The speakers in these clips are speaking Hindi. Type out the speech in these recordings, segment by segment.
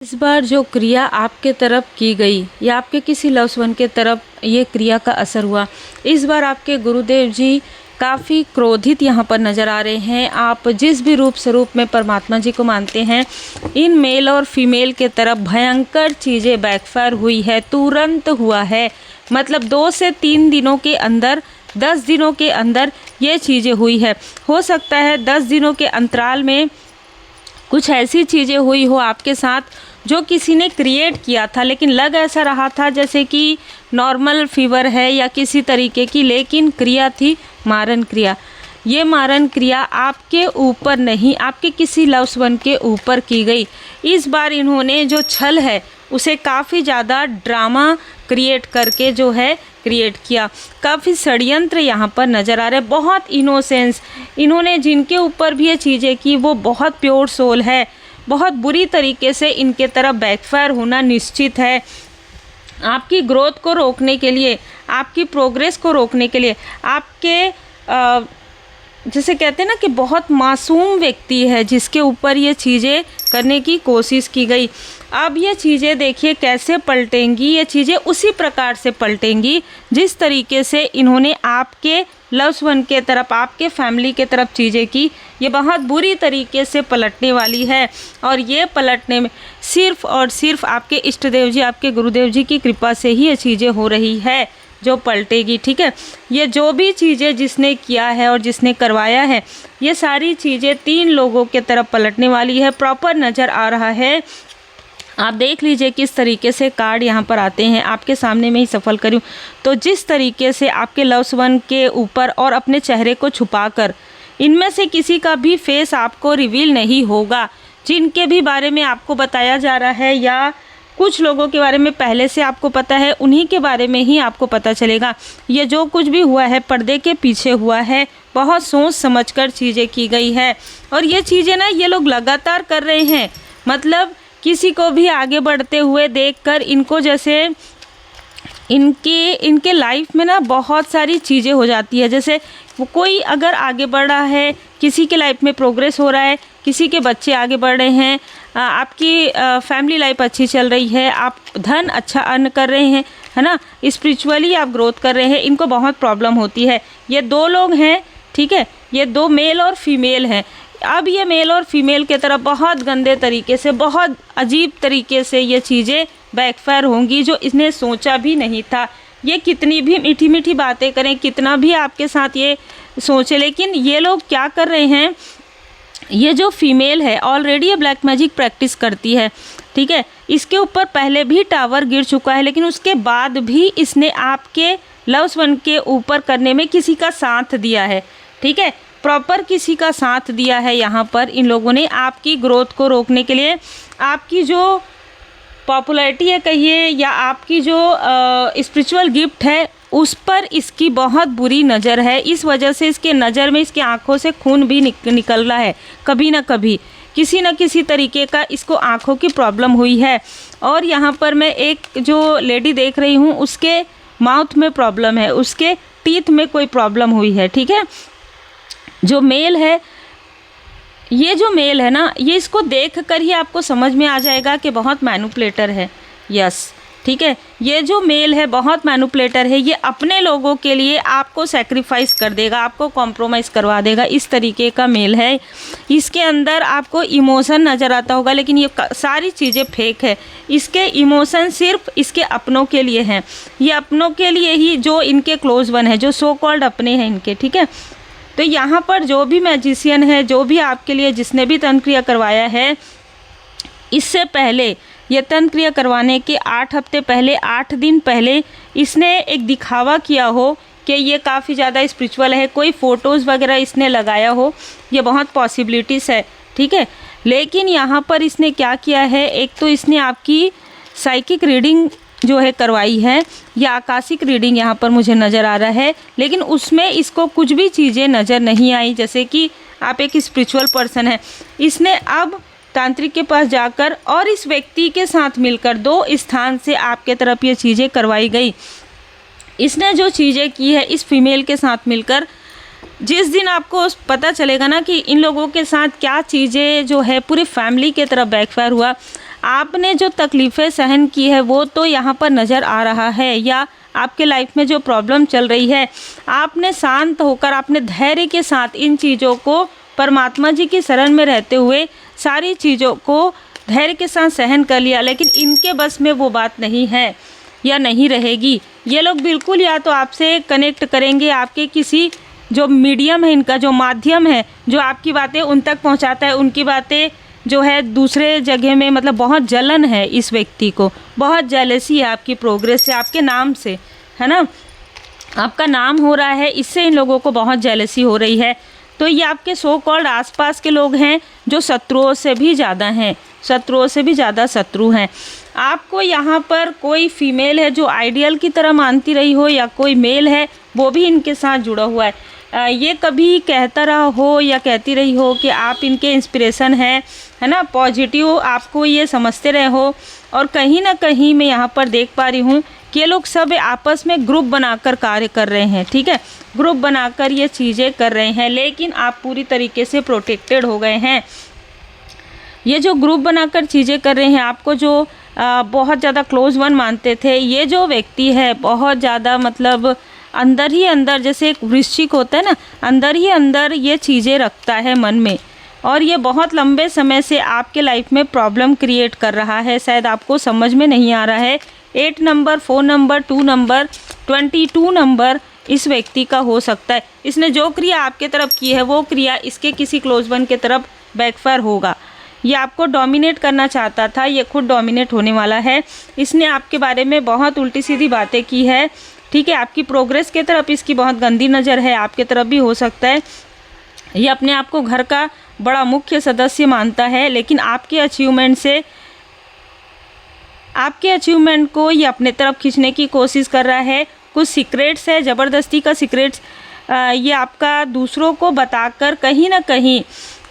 इस बार जो क्रिया आपके तरफ की गई या आपके किसी लव्ड वन के तरफ ये क्रिया का असर हुआ, इस बार आपके गुरुदेव जी काफ़ी क्रोधित यहाँ पर नज़र आ रहे हैं। आप जिस भी रूप स्वरूप में परमात्मा जी को मानते हैं, इन मेल और फीमेल के तरफ भयंकर चीज़ें बैकफायर हुई है, तुरंत हुआ है। मतलब 2 से 3 दिनों के अंदर, 10 दिनों के अंदर ये चीज़ें हुई है। हो सकता है 10 दिनों के अंतराल में कुछ ऐसी चीज़ें हुई हो आपके साथ जो किसी ने क्रिएट किया था, लेकिन लग ऐसा रहा था जैसे कि नॉर्मल फीवर है या किसी तरीके की, लेकिन क्रिया थी मारण क्रिया। ये मारण क्रिया आपके ऊपर नहीं, आपके किसी लव्ड वन के ऊपर की गई। इस बार इन्होंने जो छल है उसे काफ़ी ज़्यादा ड्रामा क्रिएट करके जो है क्रिएट किया। काफ़ी षड्यंत्र यहाँ पर नज़र आ रहे हैं। बहुत इनोसेंस इन्होंने जिनके ऊपर भी ये चीज़ें की वो बहुत प्योर सोल है। बहुत बुरी तरीके से इनके तरफ बैकफायर होना निश्चित है। आपकी ग्रोथ को रोकने के लिए, आपकी प्रोग्रेस को रोकने के लिए, आपके जैसे कहते हैं ना कि बहुत मासूम व्यक्ति है जिसके ऊपर ये चीज़ें करने की कोशिश की गई। अब ये चीज़ें देखिए कैसे पलटेंगी। ये चीज़ें उसी प्रकार से पलटेंगी जिस तरीके से इन्होंने आपके लव्ड वन के तरफ, आपके फैमिली के तरफ चीज़ें की। ये बहुत बुरी तरीके से पलटने वाली है और ये पलटने में सिर्फ़ और सिर्फ आपके इष्ट देव जी, आपके गुरुदेव जी की कृपा से ही ये चीज़ें हो रही है जो पलटेगी। ठीक है, ये जो भी चीज़ें जिसने किया है और जिसने करवाया है, ये सारी चीज़ें 3 लोगों के तरफ पलटने वाली है। प्रॉपर नज़र आ रहा है। आप देख लीजिए किस तरीके से कार्ड यहाँ पर आते हैं। आपके सामने में ही सफल करूँ तो जिस तरीके से आपके लव्ड वन के ऊपर और अपने चेहरे को छुपाकर, इनमें से किसी का भी फेस आपको रिवील नहीं होगा। जिनके भी बारे में आपको बताया जा रहा है या कुछ लोगों के बारे में पहले से आपको पता है, उन्हीं के बारे में ही आपको पता चलेगा। ये जो कुछ भी हुआ है पर्दे के पीछे हुआ है। बहुत सोच समझकर चीज़ें की गई है और ये चीज़ें ना ये लोग लगातार कर रहे हैं। मतलब किसी को भी आगे बढ़ते हुए देखकर इनको जैसे इनके लाइफ में ना बहुत सारी चीज़ें हो जाती है। जैसे वो कोई अगर आगे बढ़ रहा है, किसी के लाइफ में प्रोग्रेस हो रहा है, किसी के बच्चे आगे बढ़ रहे हैं, आपकी फैमिली लाइफ अच्छी चल रही है, आप धन अच्छा अर्न कर रहे हैं, है ना, स्पिरिचुअली आप ग्रोथ कर रहे हैं। इनको बहुत प्रॉब्लम होती है। ये 2 लोग हैं, ठीक है, ये 2 मेल और फीमेल हैं। अब ये मेल और फीमेल के तरफ बहुत गंदे तरीके से, बहुत अजीब तरीके से ये चीज़ें बैकफायर होंगी जो इसने सोचा भी नहीं था। ये कितनी भी मीठी मीठी बातें करें, कितना भी आपके साथ ये सोचे, लेकिन ये लोग क्या कर रहे हैं, ये जो फीमेल है ऑलरेडी ये ब्लैक मैजिक प्रैक्टिस करती है। ठीक है, इसके ऊपर पहले भी टावर गिर चुका है, लेकिन उसके बाद भी इसने आपके लव्ड वन के ऊपर करने में किसी का साथ दिया है। ठीक है, प्रॉपर किसी का साथ दिया है। यहाँ पर इन लोगों ने आपकी ग्रोथ को रोकने के लिए, आपकी जो पॉपुलैरिटी है कहिए या आपकी जो स्पिरिचुअल गिफ्ट है उस पर इसकी बहुत बुरी नज़र है। इस वजह से इसके नज़र में, इसके आँखों से खून भी निकल रहा है। कभी ना कभी किसी न किसी तरीके का इसको आँखों की प्रॉब्लम हुई है। और यहाँ पर मैं एक जो लेडी देख रही हूँ उसके माउथ में प्रॉब्लम है, उसके टीथ में कोई प्रॉब्लम हुई है। ठीक है, जो मेल है, ये जो मेल है ना, ये इसको देख कर ही आपको समझ में आ जाएगा कि बहुत मैनिपुलेटर है। यस, ठीक है, ये जो मेल है बहुत मैनिपुलेटर है। ये अपने लोगों के लिए आपको सैक्रिफाइस कर देगा, आपको कॉम्प्रोमाइज़ करवा देगा। इस तरीके का मेल है। इसके अंदर आपको इमोशन नज़र आता होगा, लेकिन ये सारी चीज़ें फेक है। इसके इमोशन सिर्फ इसके अपनों के लिए हैं। ये अपनों के लिए ही, जो इनके क्लोज वन है, जो सो कॉल्ड अपने हैं इनके। ठीक है, तो यहाँ पर जो भी मैजिशियन है, जो भी आपके लिए जिसने भी तंत्र क्रिया करवाया है, इससे पहले ये तंत्र क्रिया करवाने के 8 हफ्ते पहले, 8 दिन पहले इसने एक दिखावा किया हो कि ये काफ़ी ज़्यादा स्पिरिचुअल है। कोई फ़ोटोज़ वगैरह इसने लगाया हो, ये बहुत पॉसिबिलिटीज़ है। ठीक है, लेकिन यहाँ पर इसने क्या किया है, एक तो इसने आपकी साइकिक रीडिंग जो है करवाई है, या आकाशिक रीडिंग यहाँ पर मुझे नज़र आ रहा है, लेकिन उसमें इसको कुछ भी चीज़ें नज़र नहीं आई। जैसे कि आप एक स्पिरिचुअल पर्सन है, इसने अब तांत्रिक के पास जाकर और इस व्यक्ति के साथ मिलकर 2 स्थान से आपके तरफ ये चीज़ें करवाई गई। इसने जो चीज़ें की है इस फीमेल के साथ मिलकर, जिस दिन आपको पता चलेगा ना कि इन लोगों के साथ क्या चीज़ें जो है पूरी फैमिली के तरफ बैकफायर हुआ, आपने जो तकलीफ़ें सहन की है वो तो यहाँ पर नज़र आ रहा है, या आपके लाइफ में जो प्रॉब्लम चल रही है आपने शांत होकर, आपने धैर्य के साथ इन चीज़ों को परमात्मा जी की शरण में रहते हुए सारी चीज़ों को धैर्य के साथ सहन कर लिया। लेकिन इनके बस में वो बात नहीं है या नहीं रहेगी। ये लोग बिल्कुल या तो आपसे कनेक्ट करेंगे, आपके किसी जो मीडियम है, इनका जो माध्यम है जो आपकी बातें उन तक पहुंचाता है, उनकी बातें जो है दूसरे जगह में, मतलब बहुत जलन है इस व्यक्ति को, बहुत जेलसी है आपकी प्रोग्रेस से, आपके नाम से, है ना, आपका नाम हो रहा है, इससे इन लोगों को बहुत जेलसी हो रही है। तो ये आपके सो कॉल्ड आसपास के लोग हैं जो शत्रुओं से भी ज़्यादा हैं, शत्रुओं से भी ज़्यादा शत्रु हैं। आपको यहाँ पर कोई फीमेल है जो आइडियल की तरह मानती रही हो, या कोई मेल है वो भी इनके साथ जुड़ा हुआ है। ये कभी कहता रहा हो या कहती रही हो कि आप इनके इंस्पिरेशन है ना, पॉजिटिव आपको ये समझते रहे हो। और कहीं ना कहीं मैं यहाँ पर देख पा रही हूँ कि ये लोग सब आपस में ग्रुप बनाकर कार्य कर रहे हैं, ठीक है, ग्रुप बनाकर ये चीज़ें कर रहे हैं, लेकिन आप पूरी तरीके से प्रोटेक्टेड हो गए हैं। ये जो ग्रुप बनाकर चीज़ें कर रहे हैं, आपको जो बहुत ज़्यादा क्लोज वन मानते थे, ये जो व्यक्ति है बहुत ज़्यादा, मतलब अंदर ही अंदर, जैसे एक वृश्चिक होता है ना, अंदर ही अंदर ये चीज़ें रखता है मन में, और ये बहुत लंबे समय से आपके लाइफ में प्रॉब्लम क्रिएट कर रहा है। शायद आपको समझ में नहीं आ रहा है। 8 नंबर, 4 नंबर, 2 नंबर, 22 नंबर इस व्यक्ति का हो सकता है। इसने जो क्रिया आपके तरफ की है वो क्रिया इसके किसी क्लोज वन के तरफ बैकफायर होगा। ये आपको डोमिनेट करना चाहता था, ये खुद डोमिनेट होने वाला है। इसने आपके बारे में बहुत उल्टी सीधी बातें की है, ठीक है, आपकी प्रोग्रेस के तरफ इसकी बहुत गंदी नज़र है, आपके तरफ भी हो सकता है। ये अपने आप को घर का बड़ा मुख्य सदस्य मानता है, लेकिन आपके अचीवमेंट को ये अपने तरफ खींचने की कोशिश कर रहा है। कुछ सीक्रेट्स है, ज़बरदस्ती का सीक्रेट्स ये आपका दूसरों को बताकर कहीं ना कहीं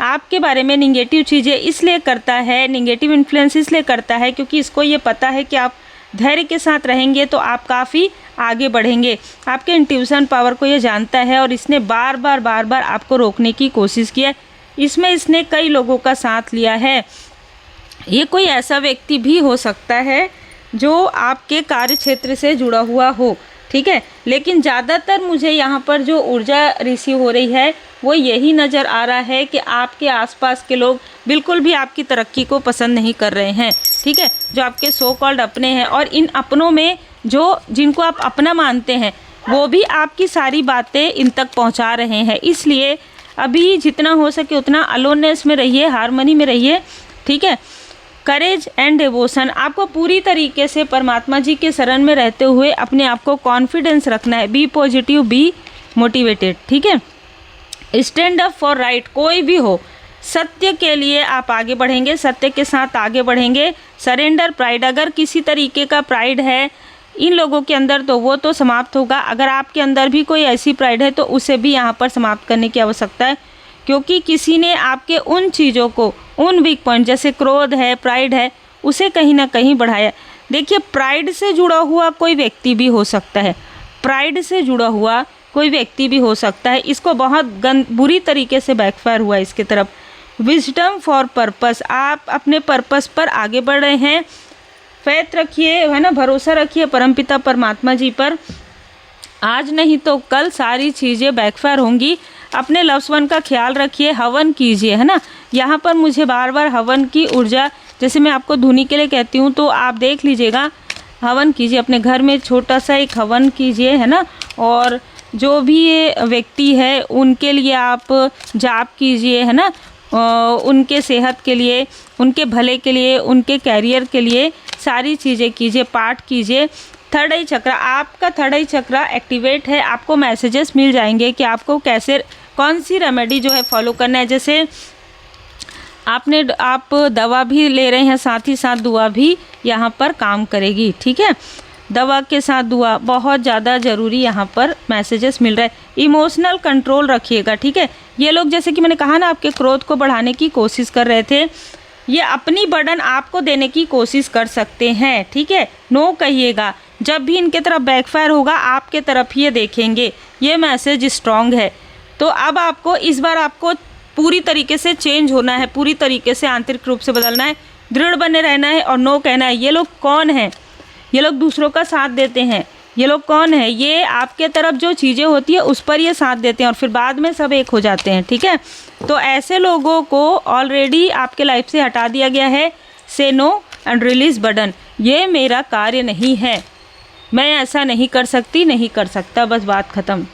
आपके बारे में निगेटिव चीज़ें इसलिए करता है, निगेटिव इन्फ्लुएंस इसलिए करता है क्योंकि इसको ये पता है कि आप धैर्य के साथ रहेंगे तो आप काफ़ी आगे बढ़ेंगे। आपके इंट्यूशन पावर को ये जानता है, और इसने बार बार आपको रोकने की कोशिश की है। इसमें इसने कई लोगों का साथ लिया है। ये कोई ऐसा व्यक्ति भी हो सकता है जो आपके कार्य क्षेत्र से जुड़ा हुआ हो, ठीक है, लेकिन ज़्यादातर मुझे यहाँ पर जो ऊर्जा रिसीव हो रही है वो यही नज़र आ रहा है कि आपके आसपास के लोग बिल्कुल भी आपकी तरक्की को पसंद नहीं कर रहे हैं, ठीक है, जो आपके सो कॉल्ड अपने हैं। और इन अपनों में जो जिनको आप अपना मानते हैं वो भी आपकी सारी बातें इन तक पहुँचा रहे हैं। इसलिए अभी जितना हो सके उतना अलोननेस में रहिए, हारमनी में रहिए, ठीक है। करेज एंड डिवोशन, आपको पूरी तरीके से परमात्मा जी के शरण में रहते हुए अपने आप को कॉन्फिडेंस रखना है। बी पॉजिटिव, बी मोटिवेटेड, ठीक है। स्टैंड अप फॉर राइट, कोई भी हो, सत्य के लिए आप आगे बढ़ेंगे, सत्य के साथ आगे बढ़ेंगे। सरेंडर प्राइड, अगर किसी तरीके का प्राइड है इन लोगों के अंदर तो वो तो समाप्त होगा। अगर आपके अंदर भी कोई ऐसी प्राइड है तो उसे भी यहाँ पर समाप्त करने की आवश्यकता है, क्योंकि किसी ने आपके उन चीज़ों को, उन वीक पॉइंट जैसे क्रोध है, प्राइड है, उसे कहीं ना कहीं बढ़ाया। देखिए, प्राइड से जुड़ा हुआ कोई व्यक्ति भी हो सकता है, प्राइड से जुड़ा हुआ कोई व्यक्ति भी हो सकता है। इसको बहुत बुरी तरीके से बैकफायर हुआ इसके तरफ। विजडम फॉर पर्पस, आप अपने पर्पस पर आगे बढ़ रहे हैं। फेथ रखिए, है ना, भरोसा रखिए परमपिता परमात्मा जी पर। आज नहीं तो कल सारी चीज़ें बैकफायर होंगी। अपने लव्स वन का ख्याल रखिए, हवन कीजिए, है ना। यहाँ पर मुझे बार बार हवन की ऊर्जा, जैसे मैं आपको धुनी के लिए कहती हूँ तो आप देख लीजिएगा, हवन कीजिए अपने घर में, छोटा सा एक हवन कीजिए, है ना। और जो भी ये व्यक्ति है उनके लिए आप जाप कीजिए, है ना, उनके सेहत के लिए, उनके भले के लिए, उनके कैरियर के लिए सारी चीज़ें कीजिए, पाठ कीजिए। थर्ड आई चक्र, आपका थर्ड आई चक्र एक्टिवेट है। आपको मैसेजेस मिल जाएंगे कि आपको कैसे, कौन सी रेमेडी जो है फॉलो करना है। जैसे आप दवा भी ले रहे हैं, साथ ही साथ दुआ भी यहाँ पर काम करेगी, ठीक है। दवा के साथ दुआ बहुत ज़्यादा ज़रूरी यहाँ पर मैसेजेस मिल रहा है। इमोशनल कंट्रोल रखिएगा, ठीक है। ये लोग, जैसे कि मैंने कहा ना, आपके क्रोध को बढ़ाने की कोशिश कर रहे थे। ये अपनी बर्डन आपको देने की कोशिश कर सकते हैं, ठीक है। नो कहिएगा, जब भी इनके तरफ बैकफायर होगा आपके तरफ ही ये देखेंगे। ये मैसेज स्ट्रॉन्ग है। तो अब आपको इस बार आपको पूरी तरीके से चेंज होना है, पूरी तरीके से आंतरिक रूप से बदलना है, दृढ़ बने रहना है और नो कहना है। ये लोग कौन हैं? ये लोग दूसरों का साथ देते हैं। ये लोग कौन है? ये आपके तरफ जो चीज़ें होती है उस पर ये साथ देते हैं और फिर बाद में सब एक हो जाते हैं, ठीक है। तो ऐसे लोगों को ऑलरेडी आपके लाइफ से हटा दिया गया है। से नो एंड रिलीज बटन। ये मेरा कार्य नहीं है, मैं ऐसा नहीं कर सकती, नहीं कर सकता, बस बात ख़त्म।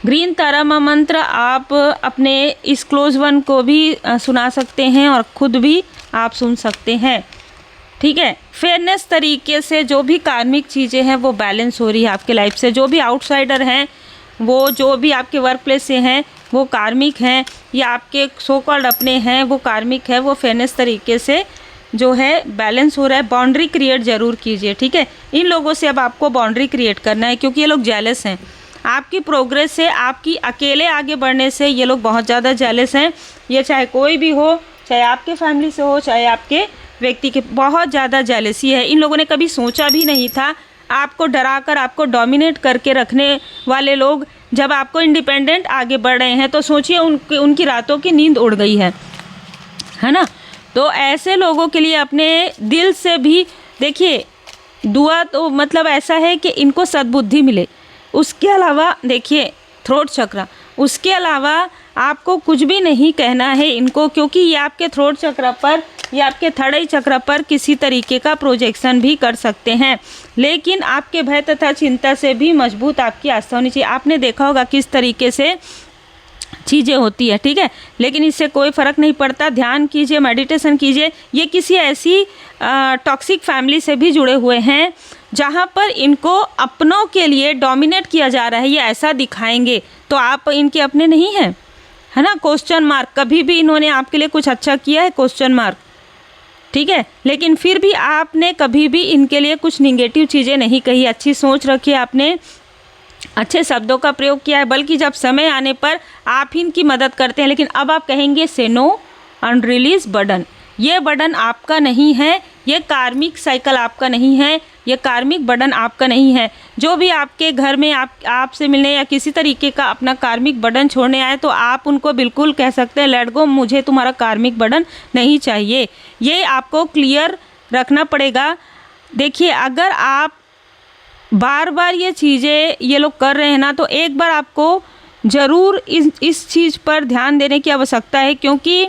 ग्रीन तारा मंत्र आप अपने इस क्लोज वन को भी सुना सकते हैं और ख़ुद भी आप सुन सकते हैं, ठीक है। फेयरनेस तरीके से जो भी कार्मिक चीज़ें हैं वो बैलेंस हो रही है आपके लाइफ से। जो भी आउटसाइडर हैं, वो जो भी आपके वर्क प्लेस से हैं वो कार्मिक हैं, या आपके सो कॉल्ड अपने हैं वो कार्मिक है। वो फेयरनेस तरीके से जो है बैलेंस हो रहा है। बाउंड्री क्रिएट ज़रूर कीजिए, ठीक है। इन लोगों से अब आपको बाउंड्री क्रिएट करना है क्योंकि ये लोग जेलस हैं आपकी प्रोग्रेस से, आपकी अकेले आगे बढ़ने से। ये लोग बहुत ज़्यादा जेलस हैं। ये चाहे कोई भी हो, चाहे आपके फैमिली से हो, चाहे आपके व्यक्ति के, बहुत ज़्यादा जेलसी है। इन लोगों ने कभी सोचा भी नहीं था आपको डरा कर, आपको डोमिनेट करके रखने वाले लोग जब आपको इंडिपेंडेंट आगे बढ़ रहे हैं तो सोचिए उनकी रातों की नींद उड़ गई है ना। तो ऐसे लोगों के लिए अपने दिल से भी देखिए दुआ तो मतलब ऐसा है कि इनको सद्बुद्धि मिले। उसके अलावा देखिए थ्रोट चक्र, उसके अलावा आपको कुछ भी नहीं कहना है इनको, क्योंकि ये आपके थ्रोट चक्र पर या आपके थर्ड आई चक्र पर किसी तरीके का प्रोजेक्शन भी कर सकते हैं। लेकिन आपके भय तथा चिंता से भी मजबूत आपकी आस्था होनी चाहिए। आपने देखा होगा किस तरीके से चीज़ें होती है, ठीक है। लेकिन इससे कोई फ़र्क नहीं पड़ता। ध्यान कीजिए, मेडिटेशन कीजिए। ये किसी ऐसी टॉक्सिक फैमिली से भी जुड़े हुए हैं जहाँ पर इनको अपनों के लिए डोमिनेट किया जा रहा है। ये ऐसा दिखाएंगे तो आप इनके अपने नहीं हैं, है ना। क्वेश्चन मार्क, कभी भी इन्होंने आपके लिए कुछ अच्छा किया है? क्वेश्चन मार्क, ठीक है। लेकिन फिर भी आपने कभी भी इनके लिए कुछ निगेटिव चीज़ें नहीं कही, अच्छी सोच रखी, आपने अच्छे शब्दों का प्रयोग किया है। बल्कि जब समय आने पर आप ही इनकी मदद करते हैं। लेकिन अब आप कहेंगे से नो एंड रिलीज बर्डन। ये बर्डन आपका नहीं है, ये कार्मिक साइकिल आपका नहीं है, ये कार्मिक बर्डन आपका नहीं है। जो भी आपके घर में आपसे मिलने या किसी तरीके का अपना कार्मिक बर्डन छोड़ने आए तो आप उनको बिल्कुल कह सकते हैं लेट गो, मुझे तुम्हारा कार्मिक बर्डन नहीं चाहिए। ये आपको क्लियर रखना पड़ेगा। देखिए अगर आप बार बार ये चीज़ें ये लोग कर रहे हैं ना, तो एक बार आपको ज़रूर इस चीज़ पर ध्यान देने की आवश्यकता है, क्योंकि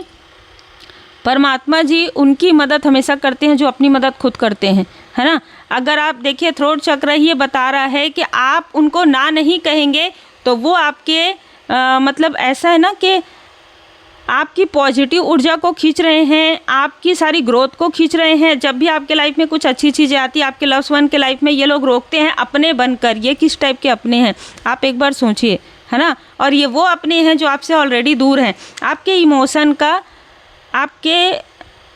परमात्मा जी उनकी मदद हमेशा करते हैं जो अपनी मदद खुद करते हैं, है ना। अगर आप देखिए थ्रोट चक्र ये बता रहा है कि आप उनको ना नहीं कहेंगे तो वो आपके मतलब ऐसा है ना कि आपकी पॉजिटिव ऊर्जा को खींच रहे हैं, आपकी सारी ग्रोथ को खींच रहे हैं। जब भी आपके लाइफ में कुछ अच्छी चीज़ें आती है आपके लव्स वन के लाइफ में, ये लोग रोकते हैं अपने बनकर। ये किस टाइप के अपने हैं आप एक बार सोचिए, है ना। और ये वो अपने हैं जो आपसे ऑलरेडी दूर हैं। आपके इमोशन का, आपके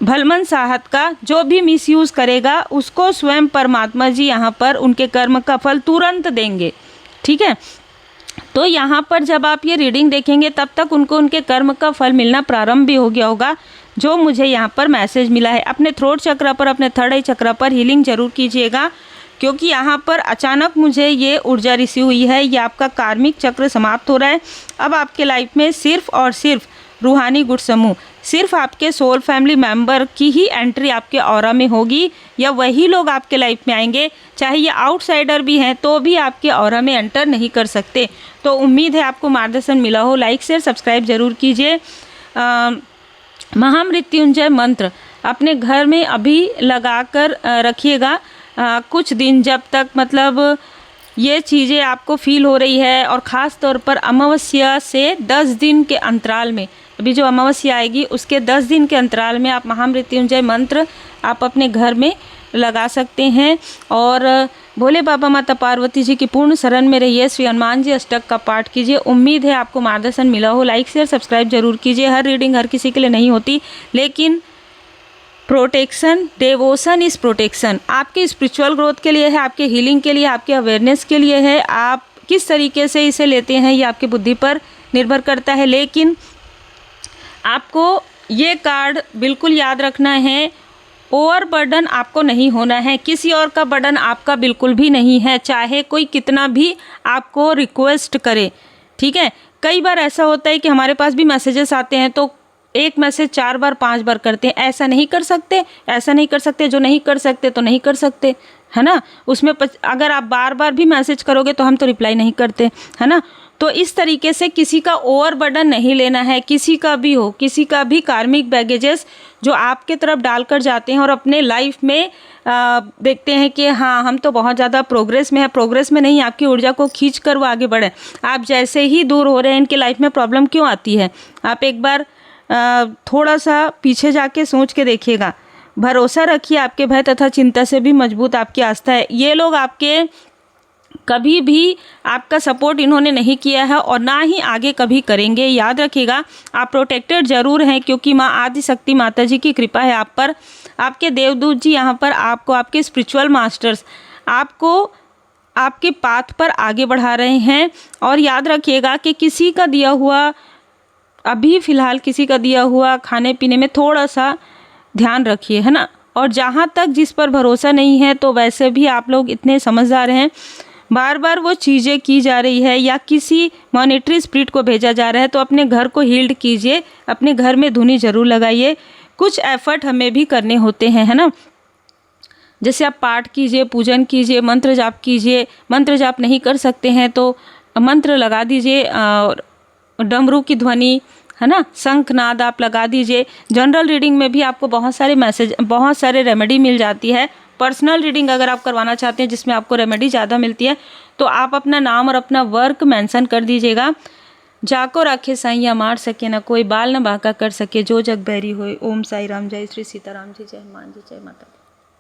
भलमन साहत का जो भी मिसयूज़ करेगा उसको स्वयं परमात्मा जी यहाँ पर उनके कर्म का फल तुरंत देंगे, ठीक है। तो यहाँ पर जब आप ये रीडिंग देखेंगे तब तक उनको उनके कर्म का फल मिलना प्रारंभ भी हो गया होगा, जो मुझे यहाँ पर मैसेज मिला है। अपने थ्रोट चक्र पर, अपने थर्ड आई चक्र पर हीलिंग ज़रूर कीजिएगा, क्योंकि यहाँ पर अचानक मुझे ये ऊर्जा रिसीव हुई है। ये आपका कार्मिक चक्र समाप्त हो रहा है। अब आपके लाइफ में सिर्फ और सिर्फ रूहानी गुट समूह, सिर्फ आपके सोल फैमिली मेंबर की ही एंट्री आपके ऑरा में होगी, या वही लोग आपके लाइफ में आएंगे। चाहे ये आउटसाइडर भी हैं तो भी आपके ऑरा में एंटर नहीं कर सकते। तो उम्मीद है आपको मार्गदर्शन मिला हो। लाइक शेयर सब्सक्राइब ज़रूर कीजिए। महामृत्युंजय मंत्र अपने घर में अभी लगा कर रखिएगा कुछ दिन, जब तक मतलब ये चीज़ें आपको फील हो रही है। और ख़ास तौर पर अमावस्या से 10 दिन के अंतराल में, अभी जो अमावस्या आएगी उसके 10 दिन के अंतराल में आप महामृत्युंजय मंत्र आप अपने घर में लगा सकते हैं। और भोले बाबा माता पार्वती जी की पूर्ण शरण में रहिए। श्री हनुमान जी अष्टक का पाठ कीजिए। उम्मीद है आपको मार्गदर्शन मिला हो। लाइक शेयर सब्सक्राइब जरूर कीजिए। हर रीडिंग हर किसी के लिए नहीं होती, लेकिन प्रोटेक्शन, डेवोशन इज़ प्रोटेक्शन आपके स्पिरिचुअल ग्रोथ के लिए है, आपके हीलिंग के लिए, आपके अवेयरनेस के लिए है। आप किस तरीके से इसे लेते हैं ये आपकी बुद्धि पर निर्भर करता है। लेकिन आपको ये कार्ड बिल्कुल याद रखना है, ओवर बर्डन आपको नहीं होना है। किसी और का बर्डन आपका बिल्कुल भी नहीं है, चाहे कोई कितना भी आपको रिक्वेस्ट करे, ठीक है। कई बार ऐसा होता है कि हमारे पास भी मैसेजेस आते हैं तो एक मैसेज 4 बार 5 बार करते हैं। ऐसा नहीं कर सकते, ऐसा नहीं कर सकते, जो नहीं कर सकते तो नहीं कर सकते, है ना। उसमें अगर आप बार बार भी मैसेज करोगे तो हम तो रिप्लाई नहीं करते, है ना। तो इस तरीके से किसी का ओवर बर्डन नहीं लेना है, किसी का भी हो, किसी का भी कार्मिक बैगेजेस जो आपके तरफ डालकर जाते हैं और अपने लाइफ में देखते हैं कि हाँ हम तो बहुत ज़्यादा प्रोग्रेस में है, प्रोग्रेस में नहीं, आपकी ऊर्जा को खींच कर वो आगे बढ़े। आप जैसे ही दूर हो रहे हैं इनकी लाइफ में प्रॉब्लम क्यों आती है, आप एक बार थोड़ा सा पीछे जाके सोच के देखिएगा। भरोसा रखिए, आपके भय तथा चिंता से भी मजबूत आपकी आस्था है। ये लोग आपके कभी भी आपका सपोर्ट इन्होंने नहीं किया है और ना ही आगे कभी करेंगे। याद रखिएगा, आप प्रोटेक्टेड ज़रूर हैं क्योंकि माँ आदिशक्ति माता जी की कृपा है आप पर। आपके देवदूत जी यहाँ पर आपको, आपके स्पिरिचुअल मास्टर्स आपको आपके पाथ पर आगे बढ़ा रहे हैं। और याद रखिएगा कि किसी का दिया हुआ, अभी फ़िलहाल किसी का दिया हुआ खाने पीने में थोड़ा सा ध्यान रखिए, है ना। और जहाँ तक जिस पर भरोसा नहीं है तो वैसे भी आप लोग इतने समझदार हैं, बार बार वो चीज़ें की जा रही है या किसी मॉनिटरी स्पिरिट को भेजा जा रहा है तो अपने घर को हील्ड कीजिए, अपने घर में धुनी ज़रूर लगाइए। कुछ एफर्ट हमें भी करने होते हैं, है ना। जैसे आप पाठ कीजिए, पूजन कीजिए, मंत्र जाप कीजिए। मंत्र जाप नहीं कर सकते हैं तो मंत्र लगा दीजिए, डमरू की ध्वनि, है ना, शंखनाद आप लगा दीजिए। जनरल रीडिंग में भी आपको बहुत सारे रेमेडी मिल जाती है। पर्सनल रीडिंग अगर आप करवाना चाहते हैं जिसमें आपको रेमेडी ज़्यादा मिलती है तो आप अपना नाम और अपना वर्क मेंशन कर दीजिएगा। जाको राखे साईं मार सके ना कोई, बाल न बांका कर सके, जो जग बहरी होए। ओम साई राम, जय श्री सीताराम जी, जय हनुमान जी, जय माता दी।